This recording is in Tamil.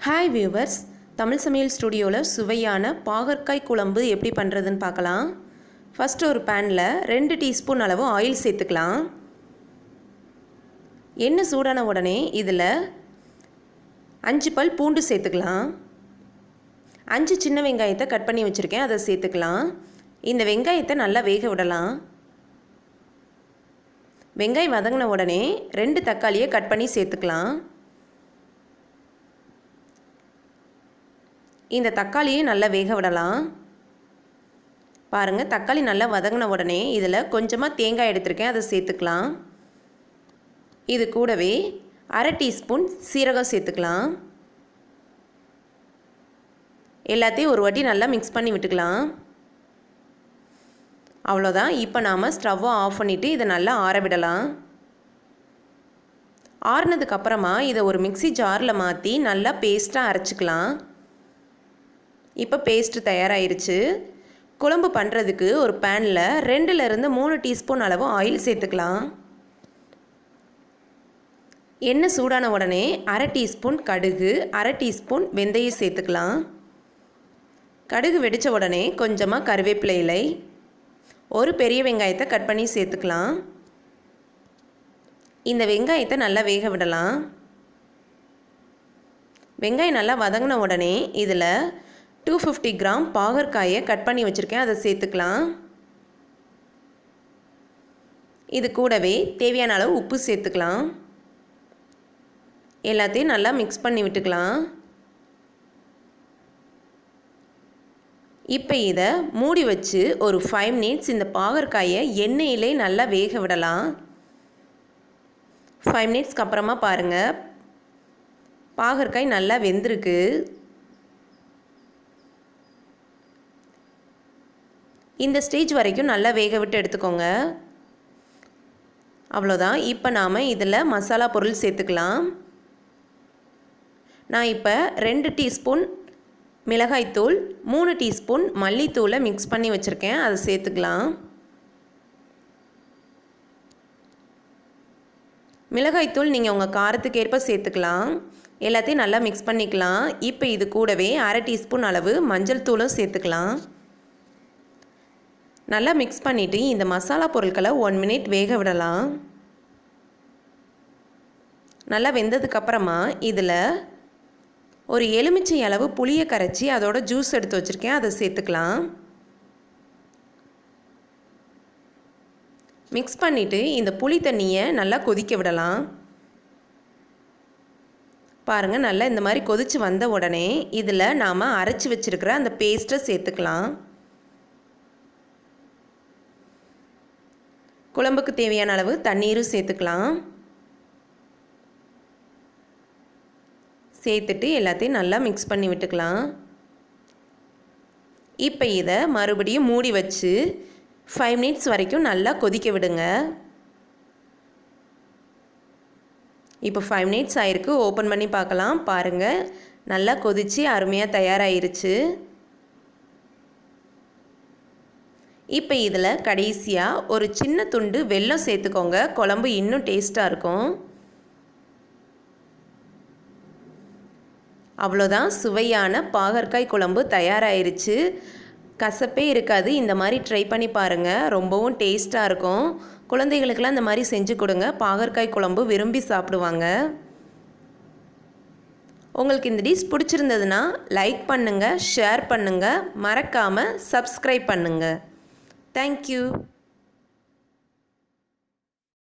ஹாய் வியூவர்ஸ், தமிழ் சமையல் ஸ்டுடியோவில் சுவையான பாகற்காய் குழம்பு எப்படி பண்ணுறதுன்னு பார்க்கலாம். ஃபஸ்ட்டு ஒரு பேனில் 2 டீஸ்பூன் அளவு ஆயில் சேர்த்துக்கலாம். எண்ணெய் சூடான உடனே இதில் 5 பல் பூண்டு சேர்த்துக்கலாம். 5 சின்ன வெங்காயத்தை கட் பண்ணி வச்சுருக்கேன், அதை சேர்த்துக்கலாம். இந்த வெங்காயத்தை நல்லா வேக விடலாம். வெங்காயம் வதங்கின உடனே 2 தக்காளியை கட் பண்ணி சேர்த்துக்கலாம். இந்த தக்காளியை நல்லா வேக விடலாம். பாருங்கள், தக்காளி நல்லா வதங்கின உடனே இதில் கொஞ்சமாக தேங்காய் எடுத்துருக்கேன், அதை சேர்த்துக்கலாம். இது கூடவே 1/2 டீஸ்பூன் சீரகம் சேர்த்துக்கலாம். எல்லாத்தையும் ஒரு வாட்டி நல்லா மிக்ஸ் பண்ணி விட்டுக்கலாம். அவ்வளோதான். இப்போ நாம் ஸ்டவ்வை ஆஃப் பண்ணிவிட்டு இதை நல்லா ஆற விடலாம். ஆறுனதுக்கப்புறமா இதை ஒரு மிக்ஸி ஜாரில் மாற்றி நல்லா பேஸ்ட்டாக அரைச்சிக்கலாம். இப்போ பேஸ்ட்டு தயாராகிருச்சு. குழம்பு பண்ணுறதுக்கு ஒரு பேனில் 2லேருந்து 3 டீஸ்பூன் அளவு ஆயில் சேர்த்துக்கலாம். எண்ணெய் சூடான உடனே 1/2 டீஸ்பூன் கடுகு, 1/2 டீஸ்பூன் வெந்தயம் சேர்த்துக்கலாம். கடுகு வெடித்த உடனே கொஞ்சமாக கருவேப்பிலை இலை, ஒரு பெரிய வெங்காயத்தை கட் பண்ணி சேர்த்துக்கலாம். இந்த வெங்காயத்தை நல்லா வேக விடலாம். வெங்காயம் நல்லா வதங்கின உடனே இதில் 250 கிராம் பாகற்காயை கட் பண்ணி வச்சுருக்கேன், அதை சேர்த்துக்கலாம். இது கூடவே தேவையான அளவு உப்பு சேர்த்துக்கலாம். எல்லாத்தையும் நல்லா மிக்ஸ் பண்ணி விட்டுக்கலாம். இப்போ இதை மூடி வச்சு ஒரு 5 மினிட்ஸ் இந்த பாகற்காயை எண்ணெயிலே நல்லா வேக விடலாம். 5 மினிட்ஸ்க்கு அப்புறமா பாருங்கள், பாகற்காய் நல்லா வெந்திருக்கு. இந்த ஸ்டேஜ் வரைக்கும் நல்லா வேக விட்டு எடுத்துக்கோங்க. அவ்வளோதான். இப்போ நாம் இதில் மசாலா பொருள் சேர்த்துக்கலாம். நான் இப்போ 2 டீஸ்பூன் மிளகாய்த்தூள், 3 டீஸ்பூன் மல்லித்தூளை மிக்ஸ் பண்ணி வச்சுருக்கேன், அதை சேர்த்துக்கலாம். மிளகாய்த்தூள் நீங்கள் உங்கள் காரத்துக்கு ஏற்ப சேர்த்துக்கலாம். எல்லாத்தையும் நல்லா மிக்ஸ் பண்ணிக்கலாம். இப்போ இது கூடவே 1/2 டீஸ்பூன் அளவு மஞ்சள் தூளும் சேர்த்துக்கலாம். நல்லா மிக்ஸ் பண்ணிவிட்டு இந்த மசாலா பொருட்களை 1 மினிட் வேக விடலாம். நல்லா வெந்ததுக்கப்புறமா இதில் ஒரு எலுமிச்சை அளவு புளியை கரைச்சி அதோட ஜூஸ் எடுத்து வச்சுருக்கேன், அதை சேர்த்துக்கலாம். மிக்ஸ் பண்ணிவிட்டு இந்த புளி தண்ணியை நல்லா கொதிக்க விடலாம். பாருங்கள், நல்லா இந்த மாதிரி கொதித்து வந்த உடனே இதில் நாம் அரைச்சி வச்சுருக்கிற அந்த பேஸ்ட்டை சேர்த்துக்கலாம். குழம்புக்கு தேவையான அளவு தண்ணீரும் சேர்த்துக்கலாம். சேர்த்துட்டு எல்லாத்தையும் நல்லா மிக்ஸ் பண்ணி விட்டுக்கலாம். இப்போ இதை மறுபடியும் மூடி வச்சு 5 மினிட்ஸ் வரைக்கும் நல்லா கொதிக்க விடுங்க. இப்போ 5 மினிட்ஸ் ஆயிருக்கு. ஓப்பன் பண்ணி பார்க்கலாம். பாருங்கள், நல்லா கொதித்து அருமையாக தயாராகிருச்சு. இப்போ இதில் கடைசியாக ஒரு சின்ன துண்டு வெல்லம் சேர்த்துக்கோங்க, குழம்பு இன்னும் டேஸ்ட்டாக இருக்கும். அவ்வளோதான், சுவையான பாகற்காய் குழம்பு தயாராகிருச்சு. கசப்பே இருக்காது. இந்த மாதிரி ட்ரை பண்ணி பாருங்கள், ரொம்பவும் டேஸ்ட்டாக இருக்கும். குழந்தைகளுக்கெல்லாம் இந்த மாதிரி செஞ்சு கொடுங்க, பாகற்காய் குழம்பு விரும்பி சாப்பிடுவாங்க. உங்களுக்கு இந்த டிஷ் பிடிச்சிருந்ததுன்னா லைக் பண்ணுங்கள், ஷேர் பண்ணுங்கள், மறக்காமல் சப்ஸ்கிரைப் பண்ணுங்கள். Thank you.